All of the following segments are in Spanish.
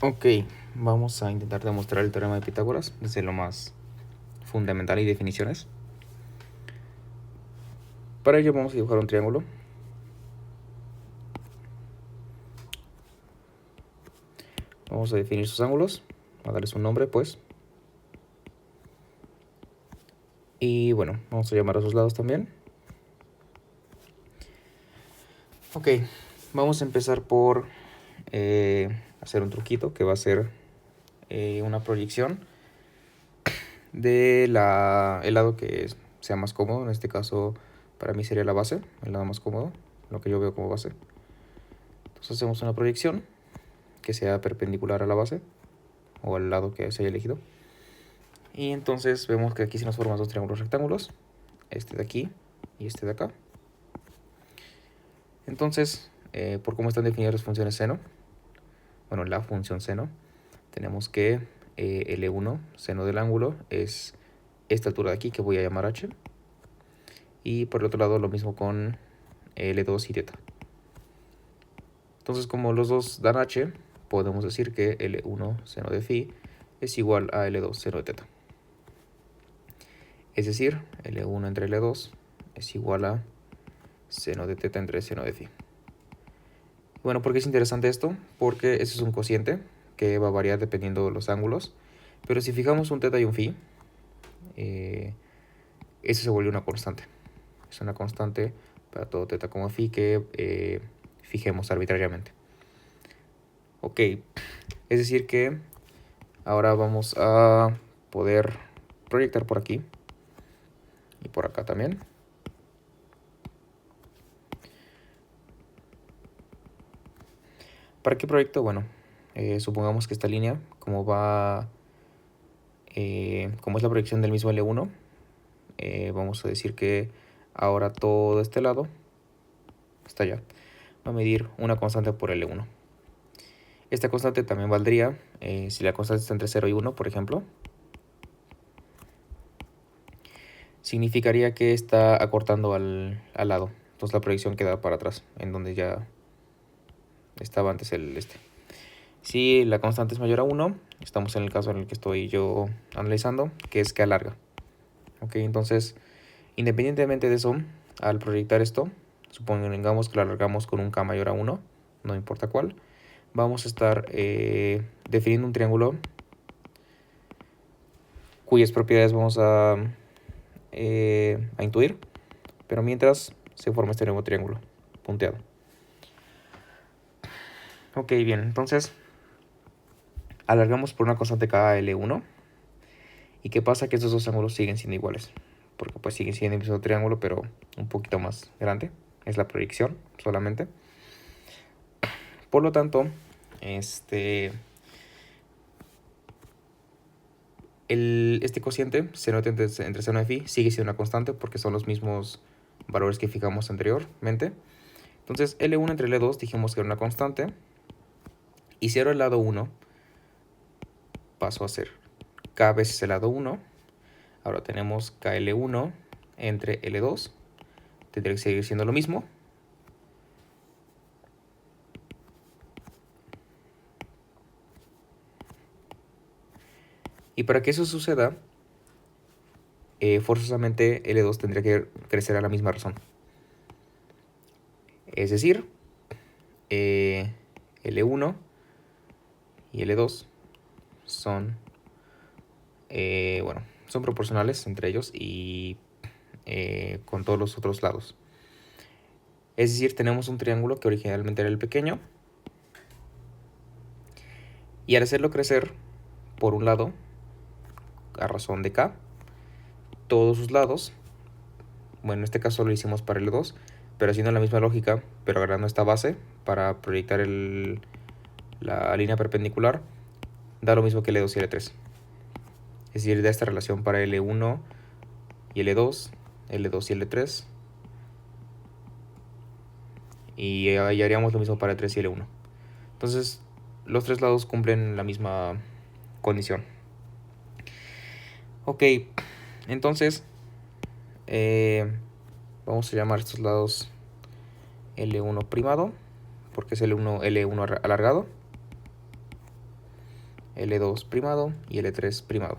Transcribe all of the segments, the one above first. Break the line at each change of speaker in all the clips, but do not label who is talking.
Ok, vamos a intentar demostrar el teorema de Pitágoras desde lo más fundamental y definiciones. Para ello vamos a dibujar un triángulo. Vamos a definir sus ángulos, a darles un nombre pues. Y bueno, vamos a llamar a sus lados también. Ok, vamos a empezar por hacer un truquito que va a ser una proyección de el lado que sea más cómodo. En este caso para mí sería la base, el lado más cómodo, lo que yo veo como base. Entonces hacemos una proyección que sea perpendicular a la base o al lado que se haya elegido. Y entonces vemos que aquí se nos forman dos triángulos rectángulos, este de aquí y este de acá. Entonces, por cómo están definidas las funciones seno, bueno, la función seno, tenemos que L1, seno del ángulo, es esta altura de aquí que voy a llamar h. Y por el otro lado lo mismo con L2 y θ. Entonces, como los dos dan h, podemos decir que L1 seno de phi es igual a L2 seno de θ. Es decir, L1 entre L2 es igual a seno de θ entre seno de phi. Bueno, ¿por qué es interesante esto? Porque ese es un cociente que va a variar dependiendo de los ángulos. Pero si fijamos un θ y un phi, eso se vuelve una constante. Es una constante para todo θ como phi que fijemos arbitrariamente. Ok, es decir que ahora vamos a poder proyectar por aquí y por acá también. ¿Para qué proyecto? Bueno, supongamos que esta línea, como es la proyección del mismo L1, vamos a decir que ahora todo este lado, hasta allá, va a medir una constante por L1. Esta constante también valdría si la constante está entre 0 y 1, por ejemplo. Significaría que está acortando al lado. Entonces la proyección queda para atrás, en donde ya estaba antes el este. Si la constante es mayor a 1, estamos en el caso en el que estoy yo analizando, que es que alarga. Ok, entonces, independientemente de eso, al proyectar esto, supongamos que lo alargamos con un k mayor a 1, no importa cuál, vamos a estar definiendo un triángulo cuyas propiedades vamos a intuir, pero mientras se forma este nuevo triángulo punteado. Ok, bien, entonces alargamos por una constante k L1. ¿Y qué pasa? Que estos dos ángulos siguen siendo iguales, porque pues siguen siendo el mismo triángulo, pero un poquito más grande. Es la proyección solamente. Por lo tanto, este cociente, seno entre seno de phi, sigue siendo una constante porque son los mismos valores que fijamos anteriormente. Entonces, L1 entre L2 dijimos que era una constante. Y si ahora el lado 1 pasó a ser K veces el lado 1. Ahora tenemos KL1 entre L2. Tendría que seguir siendo lo mismo. Y para que eso suceda, forzosamente L2 tendría que crecer a la misma razón. Es decir, L1 y L2 son, son proporcionales entre ellos y con todos los otros lados. Es decir, tenemos un triángulo que originalmente era el pequeño, y al hacerlo crecer por un lado, a razón de k, todos sus lados, bueno, en este caso lo hicimos para L2, pero haciendo la misma lógica, pero agarrando esta base para proyectar la línea perpendicular, da lo mismo que L2 y L3. Es decir, da esta relación para L1 y L2, L2 y L3, y ahí haríamos lo mismo para L3 y L1. Entonces, los tres lados cumplen la misma condición. Ok, entonces vamos a llamar estos lados L1 primado, porque es L1 alargado. L2 primado y L3 primado.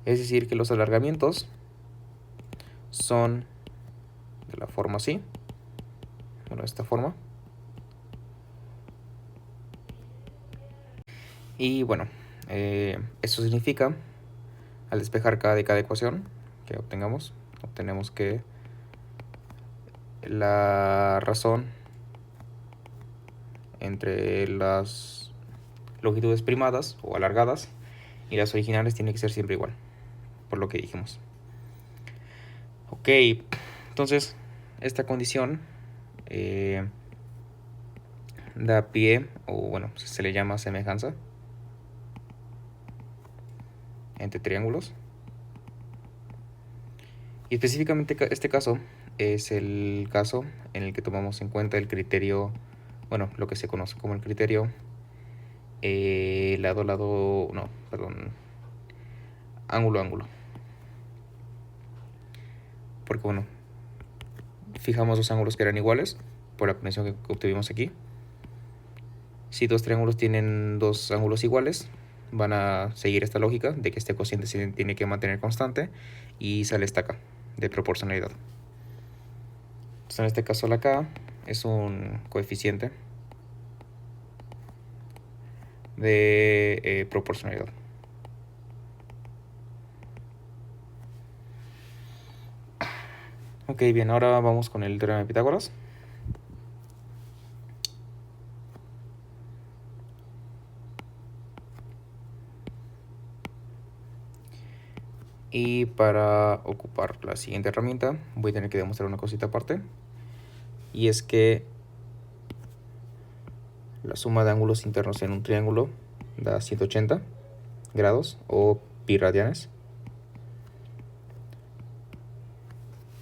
Es decir, que los alargamientos son de la forma así. Bueno, de esta forma. Y bueno, eso significa, al despejar cada ecuación que obtenemos que la razón entre las longitudes primadas o alargadas y las originales tiene que ser siempre igual, por lo que dijimos. Ok, entonces esta condición da pie, o bueno, se le llama semejanza entre triángulos. Y específicamente este caso es el caso en el que tomamos en cuenta el criterio, bueno, lo que se conoce como el criterio ángulo. Porque bueno, fijamos dos ángulos que eran iguales por la condición que obtuvimos aquí. Si dos triángulos tienen dos ángulos iguales, van a seguir esta lógica de que este cociente se tiene que mantener constante y sale esta K de proporcionalidad. Entonces en este caso la K es un coeficiente de proporcionalidad. Ok, bien, ahora vamos con el teorema de Pitágoras. Y para ocupar la siguiente herramienta voy a tener que demostrar una cosita aparte. Y es que la suma de ángulos internos en un triángulo da 180 grados o pi radianes.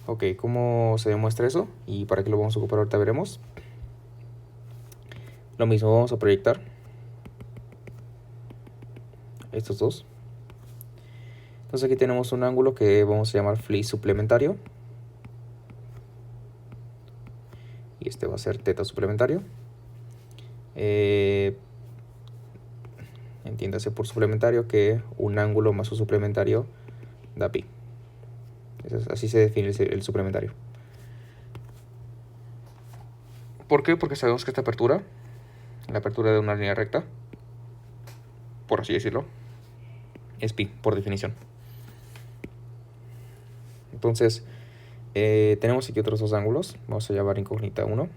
Ok, ¿cómo se demuestra eso? ¿Y para qué lo vamos a ocupar? Ahorita veremos. Lo mismo, vamos a proyectar estos dos. Entonces aquí tenemos un ángulo que vamos a llamar Φ suplementario. Y este va a ser θ suplementario. Entiéndase por suplementario que un ángulo más su suplementario da pi. Así se define el suplementario. ¿Por qué? Porque sabemos que esta apertura, la apertura de una línea recta, por así decirlo, es pi, por definición. Entonces, tenemos aquí otros dos ángulos. Vamos a llamar incógnita 1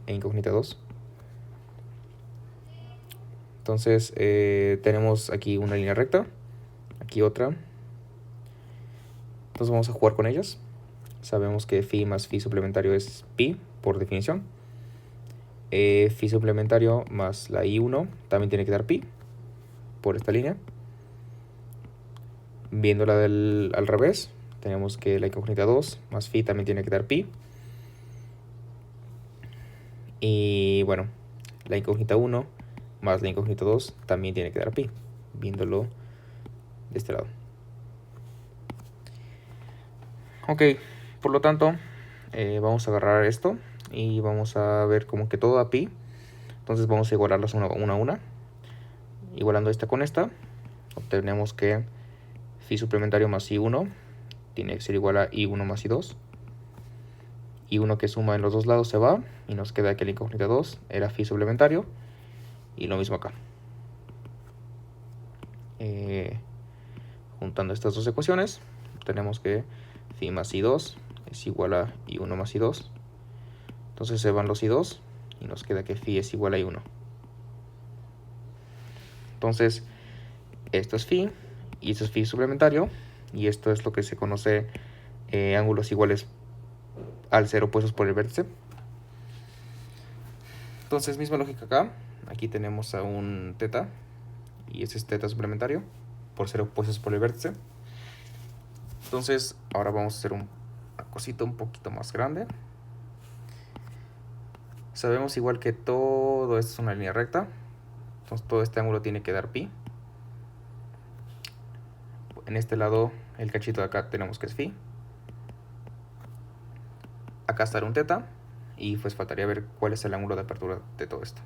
e incógnita 2. Entonces, tenemos aquí una línea recta, aquí otra. Entonces vamos a jugar con ellas. Sabemos que phi más phi suplementario es pi, por definición. Phi suplementario más la I1 también tiene que dar pi, por esta línea. Viéndola al revés, tenemos que la incógnita 2 más phi también tiene que dar pi. Y bueno, la incógnita 1 más la incógnita 2 también tiene que dar pi, viéndolo de este lado. Ok, por lo tanto, vamos a agarrar esto y vamos a ver como que todo da pi. Entonces vamos a igualarlas una a una. Igualando esta con esta, obtenemos que phi suplementario más I1 tiene que ser igual a I1 más I2. I1 que suma en los dos lados se va y nos queda que la incógnita 2 era phi suplementario. Y lo mismo acá. Juntando estas dos ecuaciones, tenemos que phi más I2 es igual a I1 más I2. Entonces se van los I2 y nos queda que phi es igual a I1. Entonces, esto es phi y esto es phi suplementario. Y esto es lo que se conoce ángulos iguales al ser opuestos por el vértice. Entonces, misma lógica acá. Aquí tenemos a un θ y este es θ suplementario por ser opuestos por el vértice. Entonces, ahora vamos a hacer una cosita un poquito más grande. Sabemos igual que todo esto es una línea recta. Entonces, todo este ángulo tiene que dar pi. En este lado, el cachito de acá tenemos que es phi. Acá estará un θ. Y pues faltaría ver cuál es el ángulo de apertura de todo esto.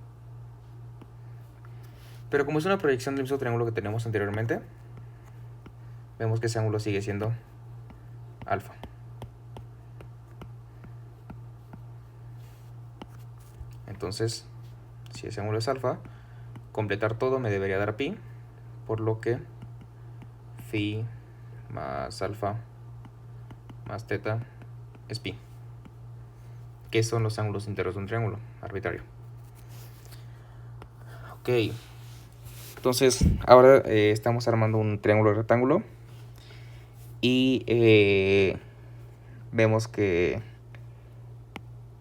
Pero como es una proyección del mismo triángulo que tenemos anteriormente, vemos que ese ángulo sigue siendo alfa. Entonces, si ese ángulo es alfa, completar todo me debería dar pi, por lo que phi más alfa más teta es pi, que son los ángulos enteros de un triángulo arbitrario. Ok, entonces ahora estamos armando un triángulo rectángulo y vemos que,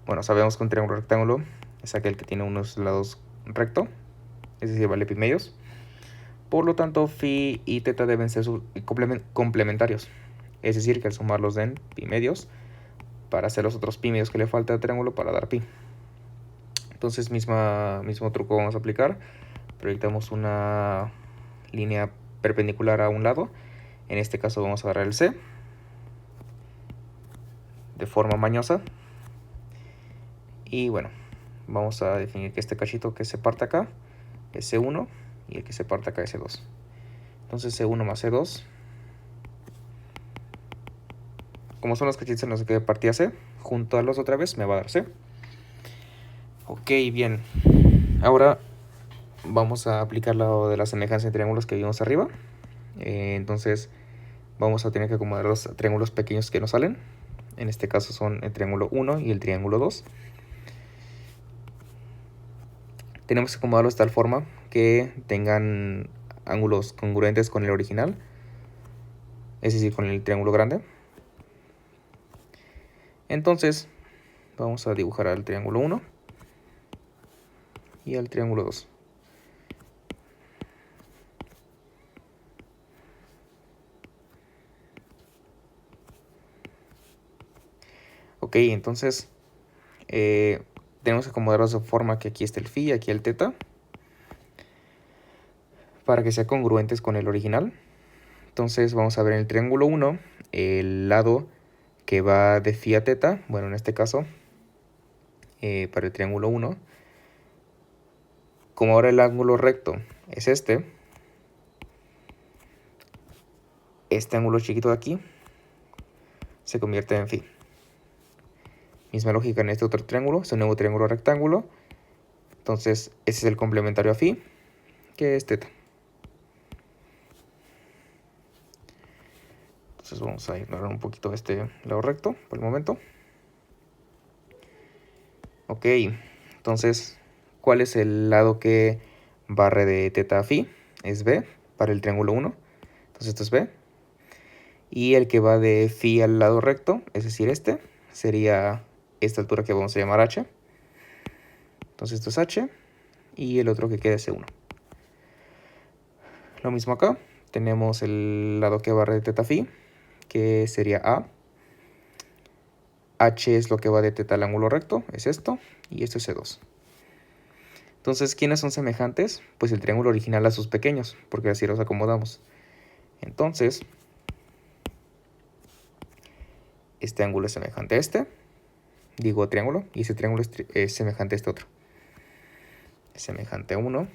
bueno, sabemos que un triángulo rectángulo es aquel que tiene unos lados recto, es decir, vale pi medios. Por lo tanto, phi y teta deben ser complementarios, es decir, que al sumarlos den pi medios para hacer los otros pi medios que le falta al triángulo para dar pi. Entonces, mismo truco vamos a aplicar. Proyectamos una línea perpendicular a un lado. En este caso vamos a agarrar el C de forma mañosa. Y bueno, vamos a definir que este cachito que se parte acá es C1 y el que se parte acá es C2. Entonces C1 más C2, como son los cachitos en los que partía C, junto a los otra vez me va a dar C. Ok, bien. Ahora vamos a aplicar lo de la semejanza de triángulos que vimos arriba. Entonces vamos a tener que acomodar los triángulos pequeños que nos salen. En este caso son el triángulo 1 y el triángulo 2. Tenemos que acomodarlos de tal forma que tengan ángulos congruentes con el original, es decir, con el triángulo grande. Entonces vamos a dibujar al triángulo 1 y al triángulo 2. Ok, entonces tenemos que acomodarlos de forma que aquí esté el phi y aquí el teta, para que sean congruentes con el original. Entonces vamos a ver en el triángulo 1 el lado que va de phi a teta. Bueno, en este caso, para el triángulo 1, como ahora el ángulo recto es este ángulo chiquito de aquí se convierte en phi. Misma lógica en este otro triángulo, es un nuevo triángulo rectángulo. Entonces ese es el complementario a phi, que es teta. Entonces vamos a ignorar un poquito este lado recto por el momento. Ok, entonces, ¿cuál es el lado que barre de teta a phi? Es B para el triángulo 1. Entonces esto es B. Y el que va de phi al lado recto, es decir, este, sería esta altura que vamos a llamar H. Entonces esto es H. Y el otro que queda es C1. Lo mismo acá. Tenemos el lado que barre de teta phi, que sería A. H es lo que va de teta al ángulo recto, es esto. Y esto es C2. Entonces, ¿quiénes son semejantes? Pues el triángulo original a sus pequeños, porque así los acomodamos. Entonces, este ángulo es semejante a este. Digo triángulo, y ese triángulo es semejante a este otro. Es semejante a 1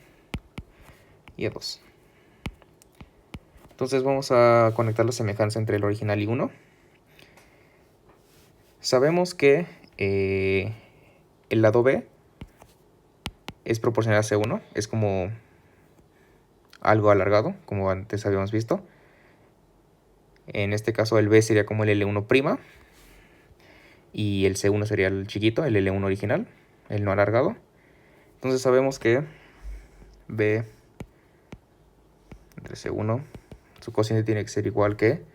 y a 2. Entonces vamos a conectar la semejanza entre el original y 1. Sabemos que el lado B es proporcional a C1. Es como algo alargado, como antes habíamos visto. En este caso el B sería como el L1', y el C1 sería el chiquito, el L1 original, el no alargado. Entonces sabemos que B entre C1, su cociente tiene que ser igual que,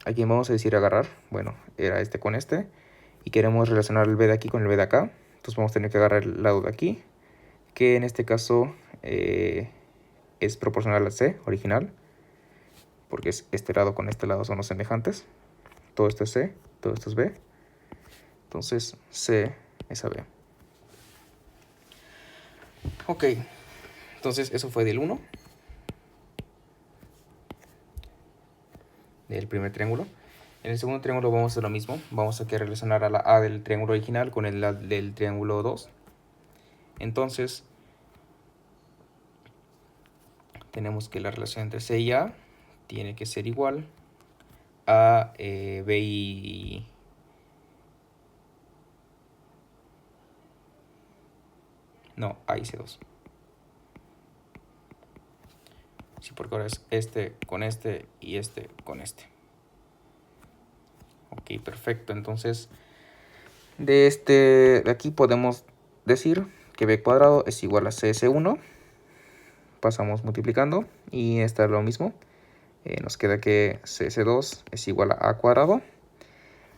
¿a quién vamos a decir agarrar? Bueno, era este con este, y queremos relacionar el B de aquí con el B de acá. Entonces vamos a tener que agarrar el lado de aquí, que en este caso es proporcional al C original, porque este lado con este lado son los semejantes. Todo esto es C, todo esto es B. Entonces C es a B. Ok, entonces eso fue del 1, del primer triángulo. En el segundo triángulo vamos a hacer lo mismo. Vamos a querer relacionar a la A del triángulo original con el del triángulo 2. Entonces, tenemos que la relación entre C y A tiene que ser igual a B y... No, A y C2. Sí, porque ahora es este con este y este con este. Ok, perfecto. Entonces, de aquí podemos decir que B cuadrado es igual a CS1. Pasamos multiplicando y esta es lo mismo. Nos queda que CS2 es igual a A cuadrado.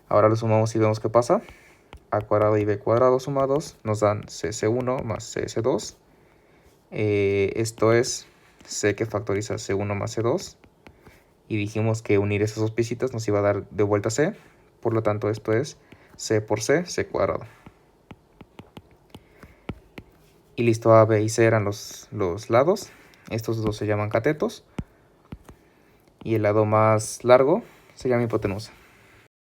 Ahora lo sumamos y vemos qué pasa. A cuadrado y B cuadrado sumados nos dan CS1 más CS2. Esto es C que factoriza C1 más C2. Y dijimos que unir esas dos piecitas nos iba a dar de vuelta C. Por lo tanto, esto es C por C, C cuadrado. Y listo, A, B y C eran los lados. Estos dos se llaman catetos. Y el lado más largo se llama hipotenusa.